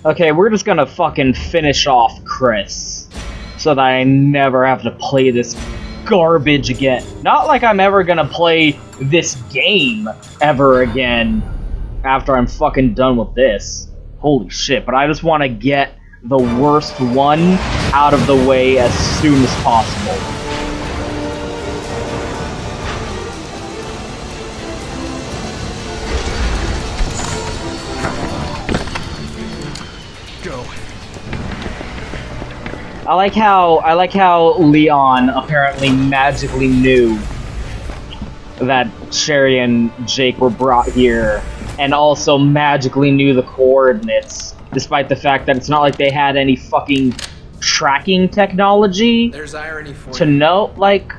Okay, we're just gonna fucking finish off Chris, so that I never have to play this garbage again. Not like I'm ever gonna play this game ever again after I'm fucking done with this. Holy shit, but I just want to get the worst one out of the way as soon as possible. I like how Leon apparently magically knew that Sherry and Jake were brought here, and also magically knew the coordinates, despite the fact that it's not like they had any fucking tracking technology. There's irony for to you. know, like,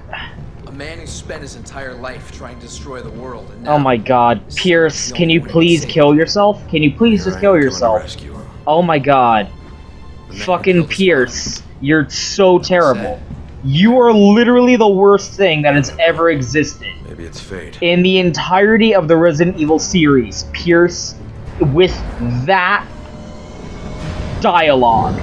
a man who spent his entire life trying to destroy the world. And now oh my god, Pierce, can you please kill yourself? Can you please just kill yourself? Oh my god. Fucking Pierce, you're so terrible. You are literally the worst thing that has ever existed. Maybe it's fate. In the entirety of the Resident Evil series, Pierce, with that dialogue,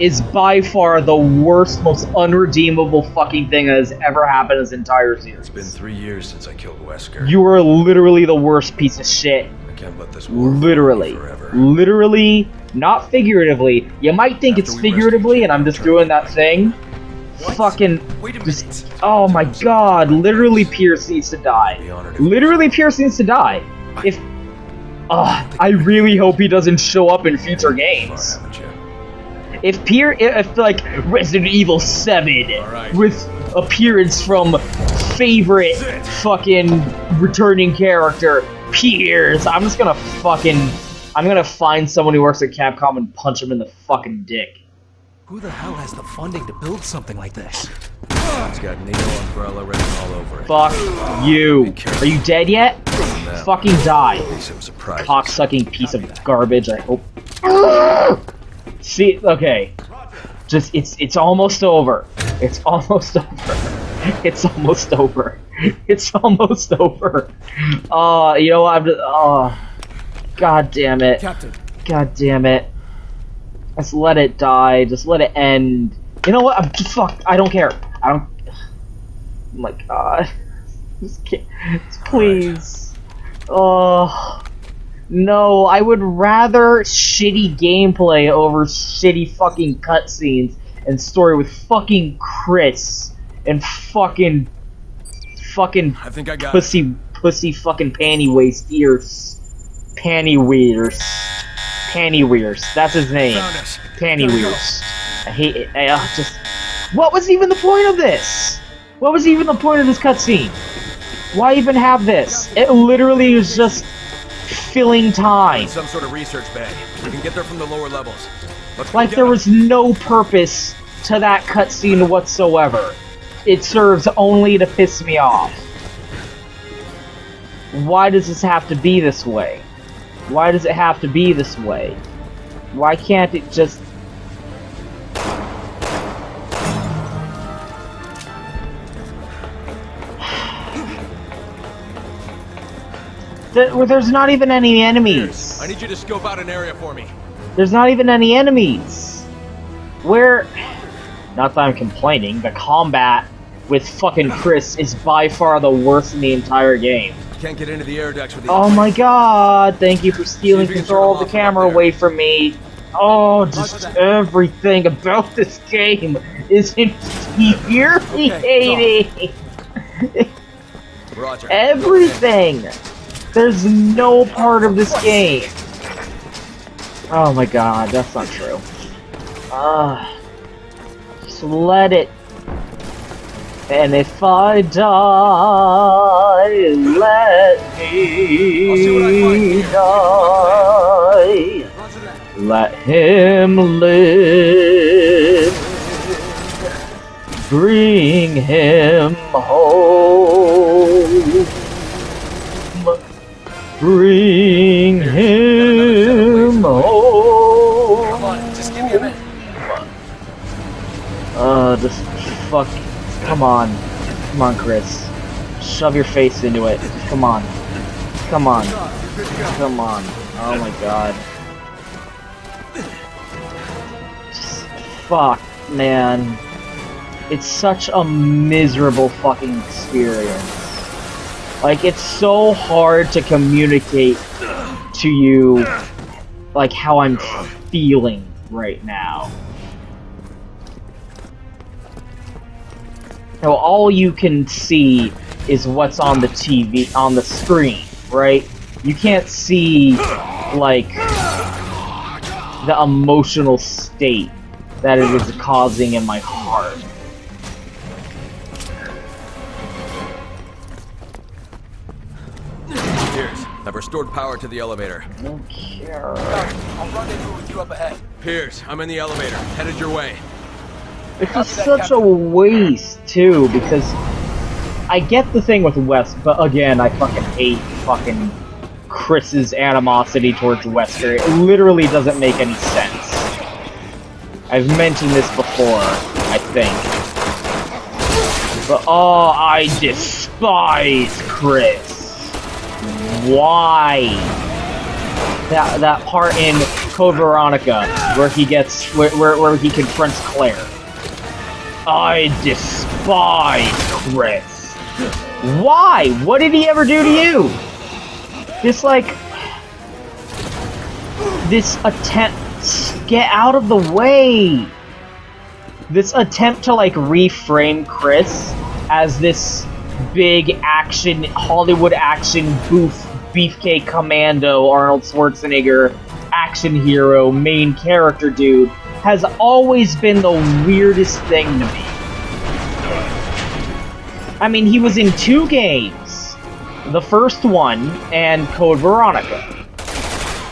is by far the worst, most unredeemable fucking thing that has ever happened in this entire series. It's been 3 years since I killed Wesker. You are literally the worst piece of shit. I can't let this war Literally. forever. Literally, not figuratively. You might think it's figuratively, and I'm just doing that thing. Fucking just, oh my god, literally Pierce needs to die. Literally Pierce needs to die. If I really hope he doesn't show up in future games. If like Resident Evil 7 with appearance from favorite fucking returning character Pierce, I'm gonna find someone who works at Capcom and punch him in the fucking dick. Who the hell has the funding to build something like this? It's got Neo Umbrella written all over it. Fuck you. Are you dead yet? Fucking die. Cocksucking piece of garbage, I hope. See, okay. Just, it's almost over. It's almost over. It's almost over. It's almost over. You know what, I'm just, god damn it. Captain. God damn it. Just let it die. Just let it end. You know what? I'm just fucked. I don't care. I don't. Oh my god. Just please. Oh. No, I would rather shitty gameplay over shitty fucking cutscenes and story with fucking Chris and fucking I think I got pussy fucking panty waist ears. Panty wears. Panty Wears. That's his name. Panty Wears. I hate it. Just. What was even the point of this? What was even the point of this cutscene? Why even have this? It literally was just filling time. some sort of research bay. We can get there from the lower levels. Like there was no purpose to that cutscene whatsoever. It serves only to piss me off. Why does this have to be this way? Why does it have to be this way? Why can't it just... There's not even any enemies. I need you to scope out an area for me. There's not even any enemies. Where... Not that I'm complaining, the combat with fucking Chris is by far the worst in the entire game. Can't get into the air ducts with the... Oh my god, thank you for stealing control of the camera away from me. Oh, just everything about this game is infuriating. Roger. Everything. There's no part of this game. Oh my god, that's not true. Just let it. And if I die, let me die. Let him live. Bring him home. Bring him home. Come on, just give me a minute. Just fuck. Come on. Come on, Chris. Shove your face into it. Come on. Come on. Come on. Oh my god. fuck, man. It's such a miserable fucking experience. Like, it's so hard to communicate to you, like, how I'm feeling right now. So all you can see is what's on the TV, on the screen, right? You can't see, like, the emotional state that it is causing in my heart. Piers, I've restored power to the elevator. I don't care. I'll rendezvous with you up ahead. Piers, I'm in the elevator, headed your way. It's just such a waste, too, because I get the thing with West, but again, I fucking hate fucking Chris's animosity towards Wesker. It literally doesn't make any sense. I've mentioned this before, I think. But, oh, I despise Chris. Why? That part in Code Veronica, where he gets, where he confronts Claire. I despise Chris. Why? What did he ever do to you? Just like this attempt, get out of the way. This attempt to like reframe Chris as this big action, Hollywood action beefcake commando, Arnold Schwarzenegger action hero, main character dude, has always been the weirdest thing to me. I mean, he was in 2 games. The first one, and Code Veronica.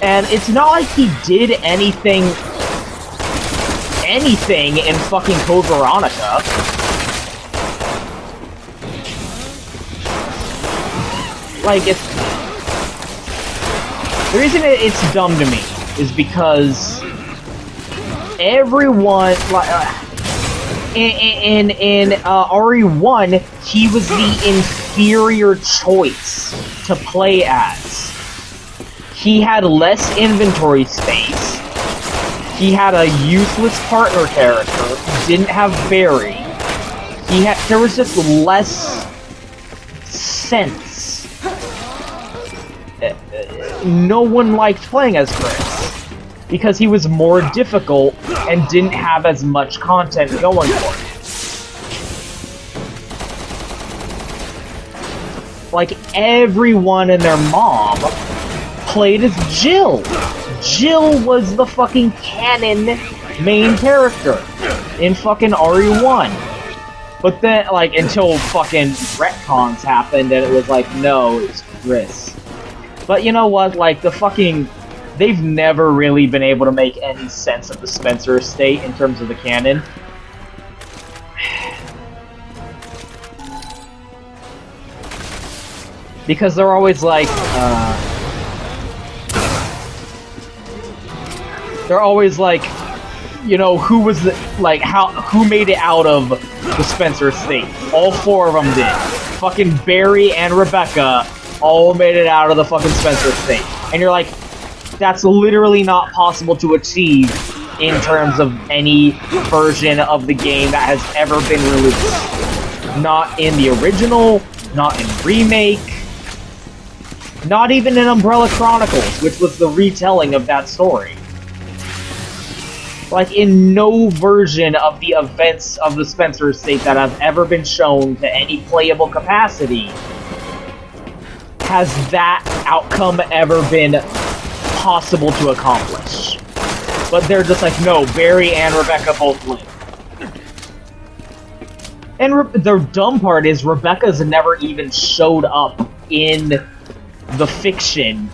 And it's not like he did anything in fucking Code Veronica. Like, the reason it's dumb to me is because everyone, in RE1, he was the inferior choice to play as. He had less inventory space. He had a useless partner character. He didn't have Barry. There was just less sense. No one liked playing as Chris because he was more difficult and didn't have as much content going for him. Like, everyone and their mom played as Jill. Jill was the fucking canon main character in fucking RE1. But then, like, until fucking retcons happened and it was like, no, it's Chris. But you know what, like, they've never really been able to make any sense of the Spencer estate in terms of the canon. Because they're always like, you know, who made it out of the Spencer estate? All 4 of them did. Fucking Barry and Rebecca all made it out of the fucking Spencer estate. And you're like, that's literally not possible to achieve in terms of any version of the game that has ever been released. Not in the original, not in remake, not even in Umbrella Chronicles, which was the retelling of that story. Like, in no version of the events of the Spencer estate that have ever been shown to any playable capacity has that outcome ever been possible to accomplish. But they're just like, no, Barry and Rebecca both live. And the dumb part is Rebecca's never even showed up in the fiction.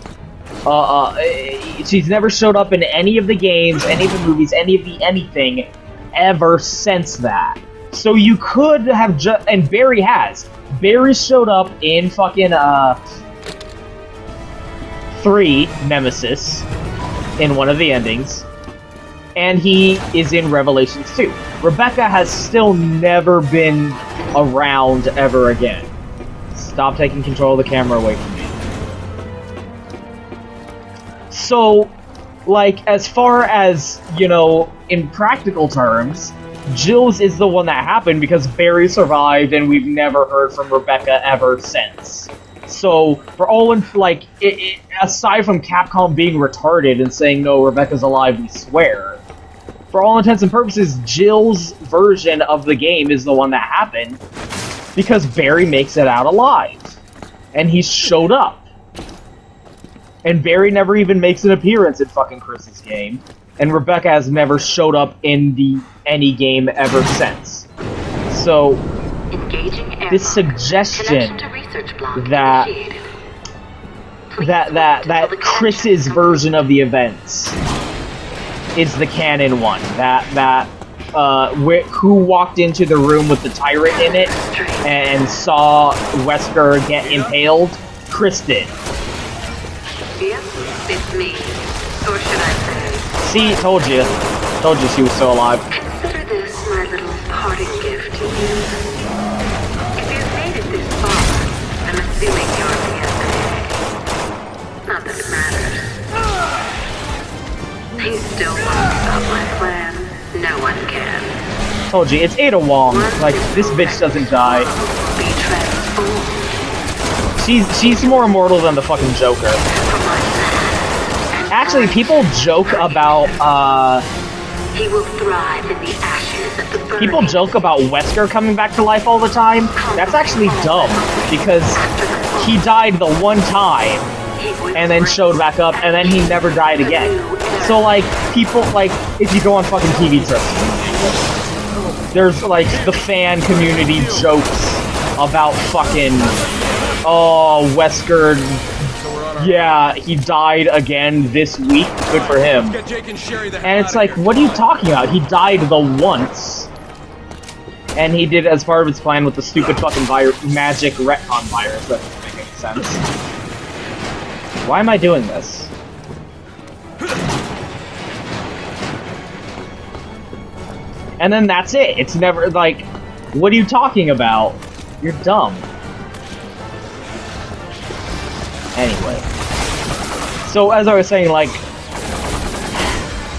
She's never showed up in any of the games, any of the movies, any of the anything ever since that. So you could have and Barry has. Barry showed up in fucking 3 Nemesis in one of the endings, and he is in Revelations 2. Rebecca has still never been around ever again. Stop taking control of the camera away from me. So, like, as far as, you know, in practical terms, Jill's is the one that happened because Barry survived and we've never heard from Rebecca ever since. So, for all like, aside from Capcom being retarded and saying, no, Rebecca's alive, we swear, for all intents and purposes, Jill's version of the game is the one that happened because Barry makes it out alive. And he showed up. And Barry never even makes an appearance in fucking Chris's game. And Rebecca has never showed up in any game ever since. So, this suggestion that Chris's version of the events is the canon one. Who walked into the room with the tyrant in it and saw Wesker get impaled? Chris did. Yes, it's me. Or should I say... See, told you. Told you she was still alive. Consider this my little parting gift to you. If you've made it this far, I'm assuming you're the SA. Not that it matters. He still won't stop my plan. No one can. Told you, it's Ada Wong. Like, this bitch doesn't die. Be transformed. She's more immortal than the fucking Joker. Actually, people joke about, He will thrive in the ashes of the burning. people joke about Wesker coming back to life all the time. That's actually dumb, because he died the one time, and then showed back up, and then he never died again. So, like, people, like, if you go on fucking TV trips, there's, like, the fan community jokes about fucking, oh, Wesker, yeah, he died again this week, good for him. And it's like, what are you talking about? He died the once, and he did it as part of his plan with the stupid fucking magic retcon virus. That doesn't make any sense. Why am I doing this? And then that's it. It's never, like, what are you talking about? You're dumb. Anyway. So, as I was saying, like,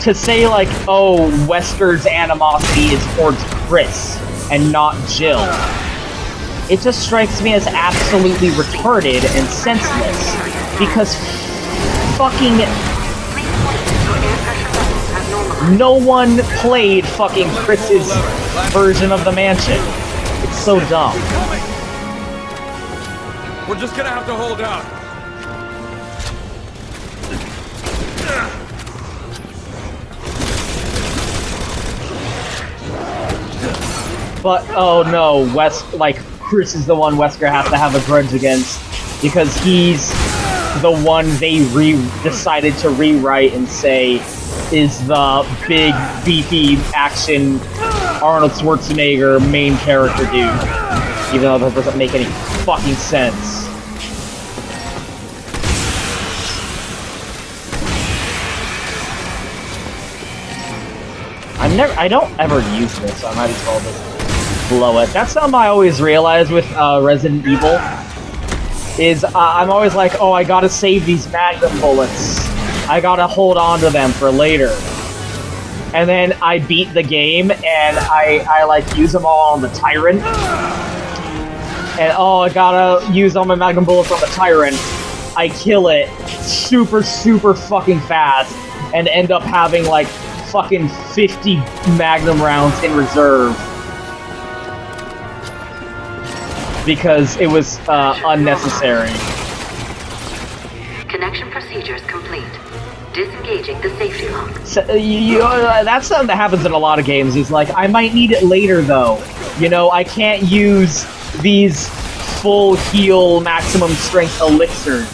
to say, like, oh, Wesker's animosity is towards Chris and not Jill, it just strikes me as absolutely retarded and senseless. Because fucking no one played fucking Chris's version of the mansion. It's so dumb. We're just gonna have to hold out. But, oh no, Chris is the one Wesker has to have a grudge against, because he's the one they decided to rewrite and say is the big, beefy, action Arnold Schwarzenegger main character dude. Even though that doesn't make any fucking sense. I don't ever use this, so I might as well just blow it. That's something I always realize with Resident Evil, is I'm always like, oh, I gotta save these Magnum bullets. I gotta hold on to them for later. And then I beat the game, and I like, use them all on the Tyrant. And, oh, I gotta use all my Magnum bullets on the Tyrant. I kill it super, super fucking fast, and end up having, like, fucking 50 Magnum rounds in reserve. Because it was unnecessary. Connection procedures complete. Disengaging the safety lock. So, that's something that happens in a lot of games, is like, I might need it later though. You know, I can't use these full heal maximum strength elixirs.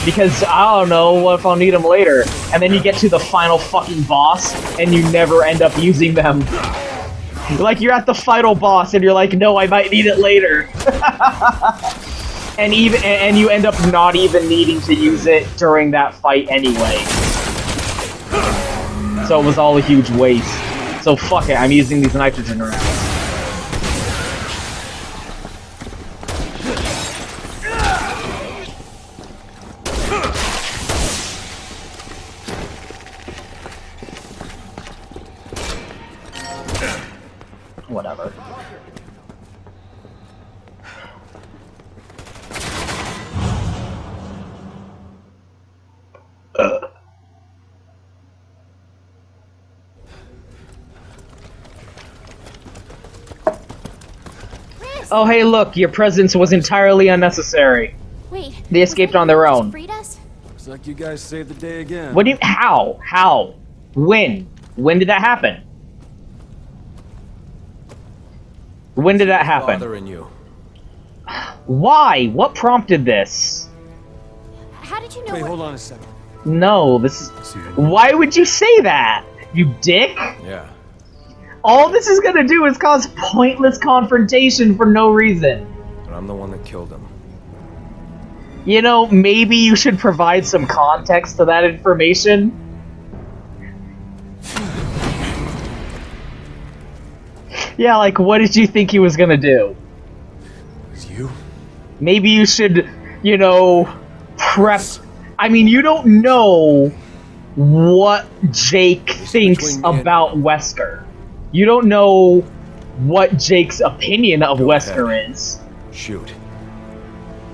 Because, I don't know, what if I'll need them later? And then you get to the final fucking boss, and you never end up using them. Like, you're at the final boss, and you're like, no, I might need it later. and you end up not even needing to use it during that fight anyway. So it was all a huge waste. So fuck it, I'm using these nitrogen rounds. Whatever. Oh, hey, look, your presence was entirely unnecessary. Wait. They escaped on their own. Freed us? Looks like you guys saved the day again. What do you- how? How? When? When did that happen? When did that happen? Bothering you. Why? What prompted this? How did you know? Wait, what... hold on a second. No, this is... Why would you say that? You dick? Yeah. All this is gonna do is cause pointless confrontation for no reason. But I'm the one that killed him. You know, maybe you should provide some context to that information. Yeah, like, what did you think he was gonna do? It was you? Maybe you should, you know, prep... I mean, you don't know what Jake thinks about Wesker. You don't know what Jake's opinion of Wesker is. Shoot.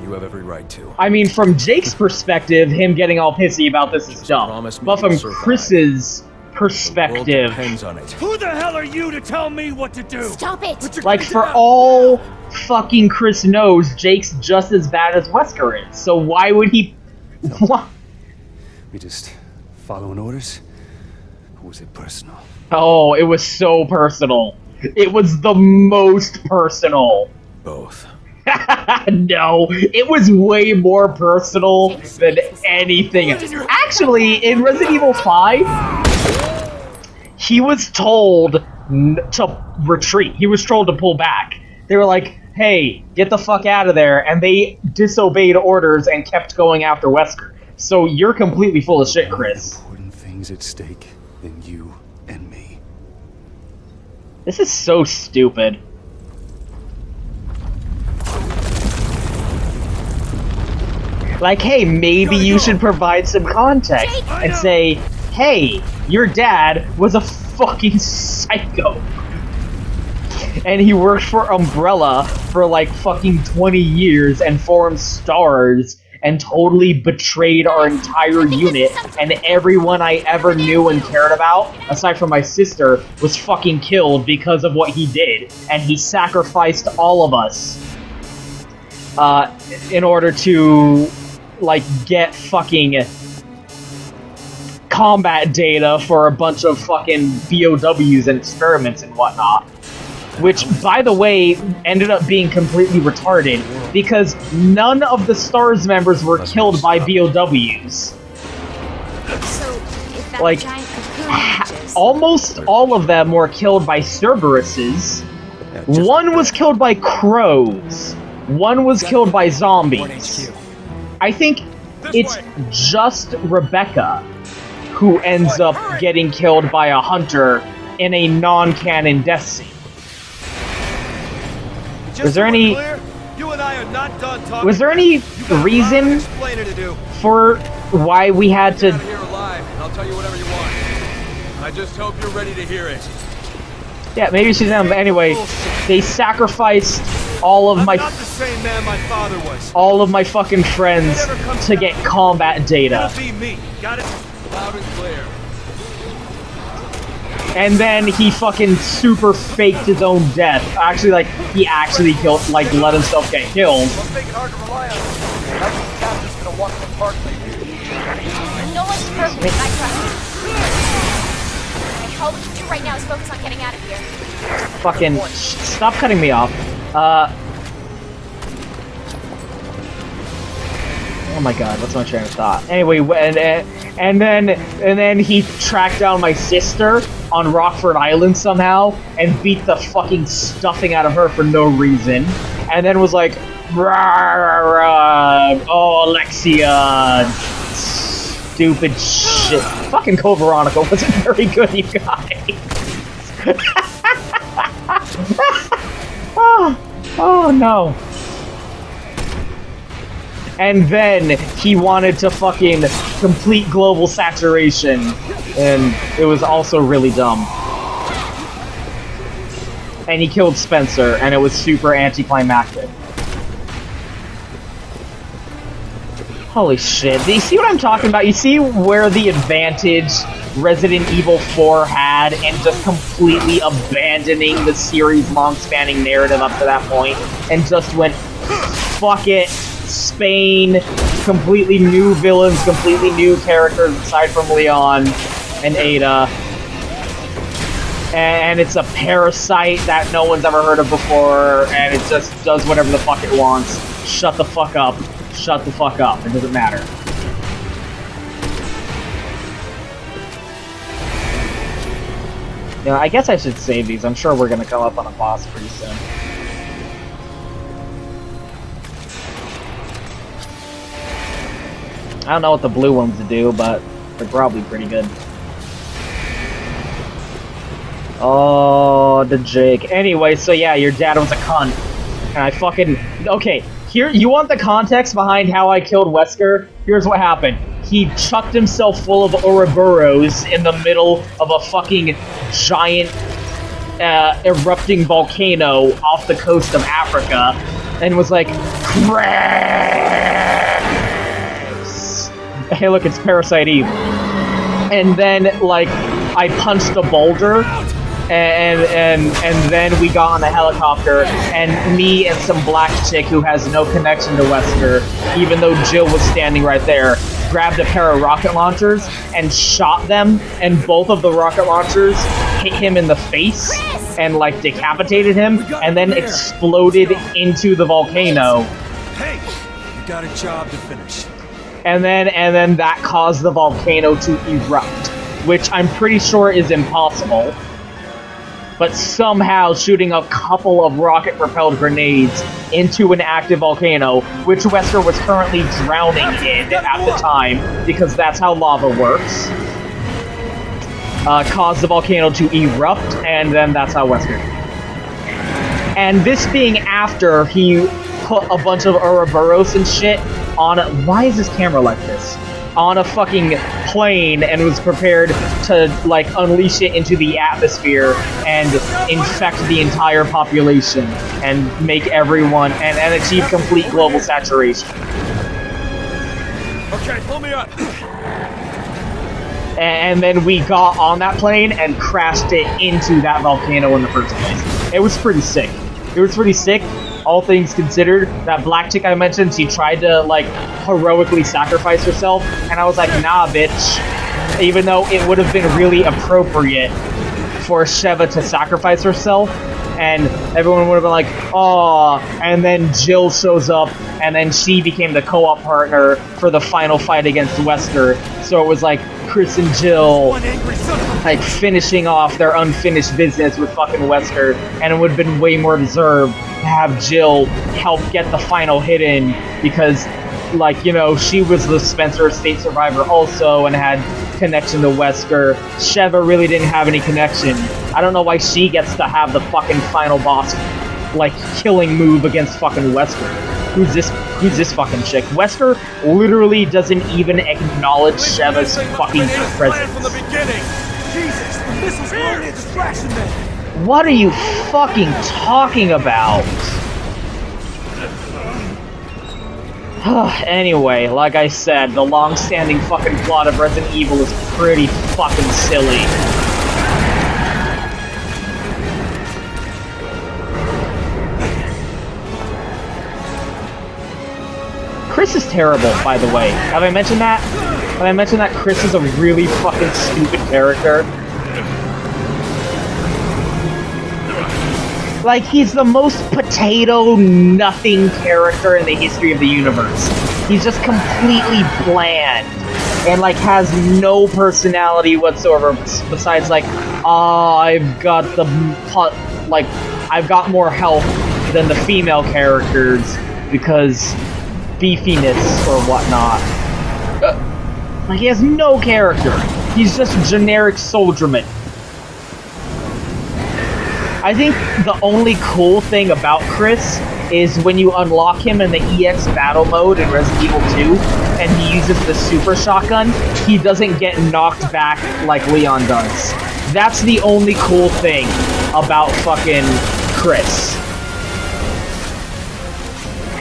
You have every right to. I mean, from Jake's perspective, him getting all pissy about this is dumb. But from Chris's perspective... depends on it. Who the hell are you to tell me what to do? Stop it! Like, for all fucking Chris knows, Jake's just as bad as Wesker is. So why would he... What? We just following orders? Or was it personal? Oh, it was so personal. It was the most personal. Both. No, it was way more personal than anything. Actually, in Resident Evil 5, he was told to retreat. He was told to pull back. They were like, hey, get the fuck out of there, and they disobeyed orders and kept going after Wesker. So you're completely full of shit, Chris. Important things at stake than you and me. This is so stupid. Like, hey, maybe you should provide some context and say, hey, your dad was a fucking psycho. And he worked for Umbrella for like fucking 20 years and formed STARS and totally betrayed our entire unit, and everyone I ever knew and cared about, aside from my sister, was fucking killed because of what he did, and he sacrificed all of us in order to, like, get fucking combat data for a bunch of fucking BOWs and experiments and whatnot. Which, by the way, ended up being completely retarded, because none of the STARS members were killed by BOWs. So, if that Like, giant cocoon almost all of them were killed by Cerberuses. One was killed by crows. One was killed by zombies. I think it's just Rebecca who ends up getting killed by a hunter in a non-canon death scene. Was there any... Was there any reason for why we had to... Here alive. I'll tell you whatever you want. I just hope you're ready to hear it. Yeah, maybe she's them. Anyway, they sacrificed all of my... Not the same man my father was. all of my fucking friends to get combat data. It'll be me. Got it? Loud and clear. And then he fucking super faked his own death. Actually, like, he actually killed, like, let himself get killed. Let's make it hard to rely on. I think the captain's gonna walk the park later. No one's perfect, I trust you. All we can do right now is focus on getting out of here. Fucking, stop cutting me off. Oh my god, what's my train of thought? Anyway, and then he tracked down my sister on Rockford Island somehow and beat the fucking stuffing out of her for no reason. And then was like, rah, rah, rah, oh, Alexia, stupid shit. Fucking Code Veronica wasn't very good, you guys. Oh no. And then he wanted to fucking complete global saturation, and it was also really dumb. and he killed Spencer, and it was super anticlimactic. Holy shit. Do you see what I'm talking about? You see where the advantage Resident Evil 4 had in just completely abandoning the series' long-spanning narrative up to that point, and just went, fuck it, Spain, completely new villains, completely new characters aside from Leon and Ada. And it's a parasite that no one's ever heard of before, and it just does whatever the fuck it wants. Shut the fuck up. Shut the fuck up. It doesn't matter. Yeah, I guess I should save these. I'm sure we're gonna come up on a boss pretty soon. I don't know what the blue ones do, but they're probably pretty good. Oh, the Jake. Anyway, so yeah, your dad was a cunt. And I fucking... Okay, here, you want the context behind how I killed Wesker? Here's what happened. He chucked himself full of Ouroboros in the middle of a fucking giant erupting volcano off the coast of Africa and was like, "Crass!" Hey, look, it's Parasite Eve. And then, like, I punched a boulder, and then we got on the helicopter, and me and some black chick who has no connection to Wesker, even though Jill was standing right there, grabbed a pair of rocket launchers and shot them, and both of the rocket launchers hit him in the face and, like, decapitated him, and then exploded into the volcano. Hey, you got a job to finish. And then that caused the volcano to erupt, which I'm pretty sure is impossible. But somehow shooting a couple of rocket-propelled grenades into an active volcano, which Wesker was currently drowning in at the time, because that's how lava works, caused the volcano to erupt, and then that's how Wesker... And this being after he put a bunch of Ouroboros and shit on... Why is this camera like this? On a fucking plane, and was prepared to, like, unleash it into the atmosphere and infect the entire population and make everyone and achieve complete global saturation. Okay, pull me up. And then we got on that plane and crashed it into that volcano in the first place. It was pretty sick. It was pretty sick. All things considered, that black chick I mentioned, she tried to, like, heroically sacrifice herself, and I was like, nah, bitch. Even though it would have been really appropriate for Sheva to sacrifice herself, and everyone would have been like, "Aw," and then Jill shows up, and then she became the co-op partner for the final fight against Wesker, so it was like Chris and Jill, like, finishing off their unfinished business with fucking Wesker, and it would have been way more deserved to have Jill help get the final hit in, because, like, you know, she was the Spencer Estate survivor also and had connection to Wesker. Sheva really didn't have any connection. I don't know why she gets to have the fucking final boss, like, killing move against fucking Wesker. Who's this fucking chick? Wesker literally doesn't even acknowledge Sheva's fucking presence. From the beginning. Jesus, the missiles were only a distraction then. What are you fucking talking about? Anyway, like I said, the long-standing fucking plot of Resident Evil is pretty fucking silly. Chris is terrible, by the way. Have I mentioned that? Have I mentioned that Chris is a really fucking stupid character? Like, he's the most potato nothing character in the history of the universe. He's just completely bland and, like, has no personality whatsoever besides, like, I've got more health than the female characters because beefiness or whatnot. Like, he has no character. He's just a generic soldierman. I think the only cool thing about Chris is when you unlock him in the EX battle mode in Resident Evil 2, and he uses the super shotgun, he doesn't get knocked back like Leon does. That's the only cool thing about fucking Chris.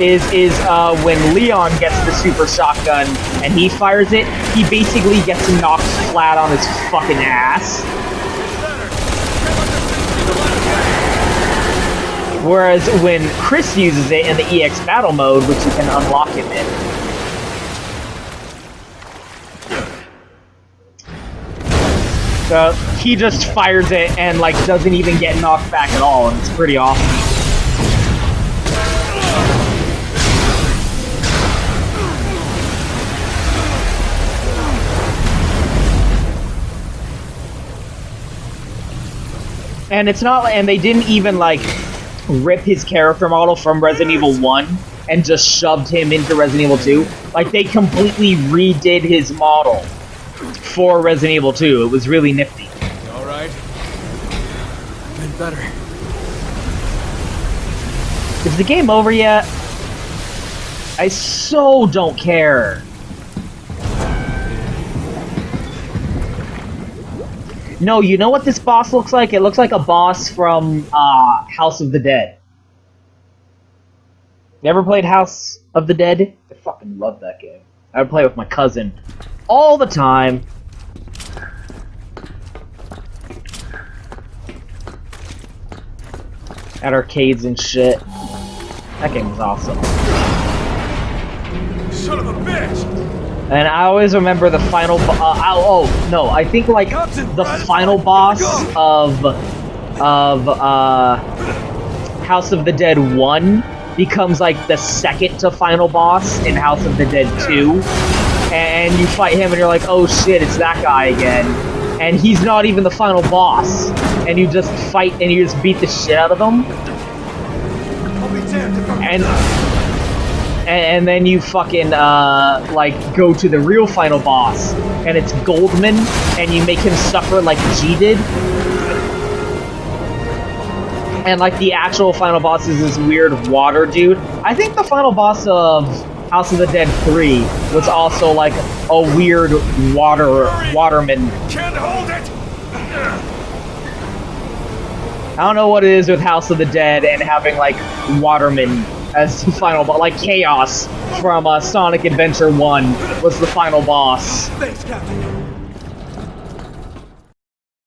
Is when Leon gets the super shotgun and he fires it, he basically gets knocked flat on his fucking ass. Whereas when Chris uses it in the EX battle mode, which you can unlock him in, so he just fires it and like doesn't even get knocked back at all, and it's pretty awesome. And it's not, and they didn't even like rip his character model from Resident Evil 1 and just shoved him into Resident Evil 2. Like, they completely redid his model for Resident Evil 2. It was really nifty. All right. Been better. Is the game over yet? I so don't care. No, you know what this boss looks like? It looks like a boss from House of the Dead. You ever played House of the Dead? I fucking love that game. I would play with my cousin all the time. At arcades and shit. That game was awesome. Son of a bitch! And I always remember the final I think like the final boss of House of the Dead 1 becomes like the second to final boss in House of the Dead 2. And you fight him and you're like, oh shit, it's that guy again. And he's not even the final boss. And you just fight and you just beat the shit out of him. And then you fucking, like, go to the real final boss, and it's Goldman, and you make him suffer like G did. And, like, the actual final boss is this weird water dude. I think the final boss of House of the Dead 3 was also, like, a weird waterman. Can't hold it! I don't know what it is with House of the Dead and having, like, waterman as the final boss, like Chaos from Sonic Adventure 1 was the final boss. Thanks, Captain.